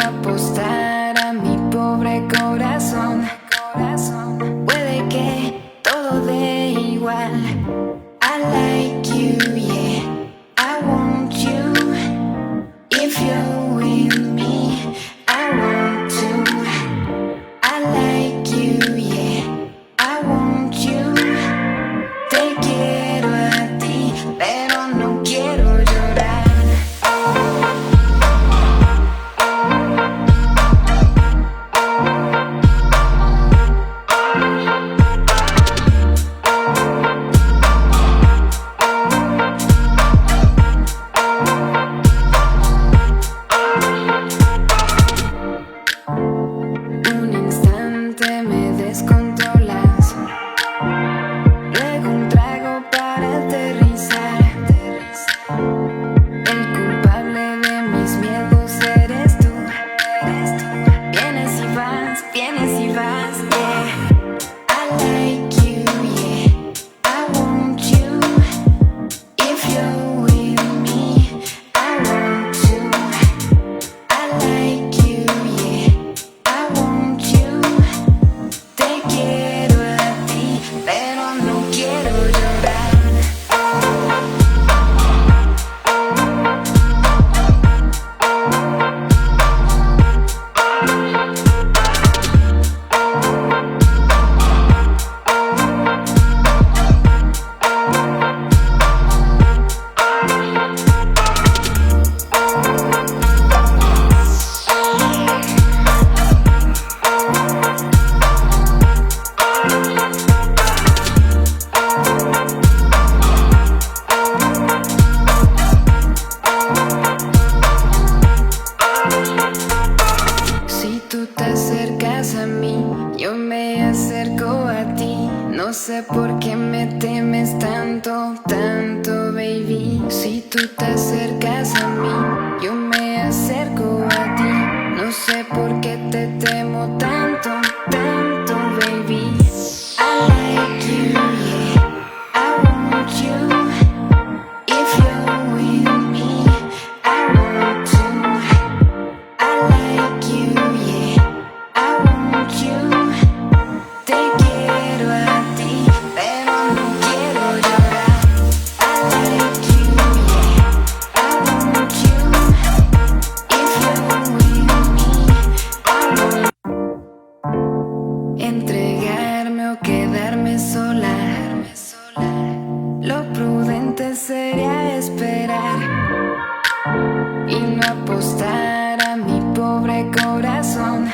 apostar a mi pobre corazón. Puede que todo dé igual. I like you, yeah, I want you. If you're with me, I want to. I like you, yeah, I want you. Te quiero a ti, pero no quiero llorar. Un instante me descontrolas, luego un trago para aterrizar. El culpable de mis miedos eres tú. Vienes y vas, yeah. I like you, yeah, I want you. If you're with me, I want to. I like you, yeah, I want you. Te quiero a ti, pero no quiero llorar. Si tú te acercas a mí, yo me acerco a ti. No sé por qué me temes tanto, baby. Si tú te acercas a mí, yo me acerco a ti. No sé por qué te temo tanto, baby. I like you, yeah, I want you. If you're with me, I want to. I like you, yeah, I want you. Te quiero a ti, pero no quiero llorar. I like you, yeah, I want you. If you're with me, I want. Entregarme o quedarme sola. Lo prudente sería esperar y no apostar a mi pobre corazón.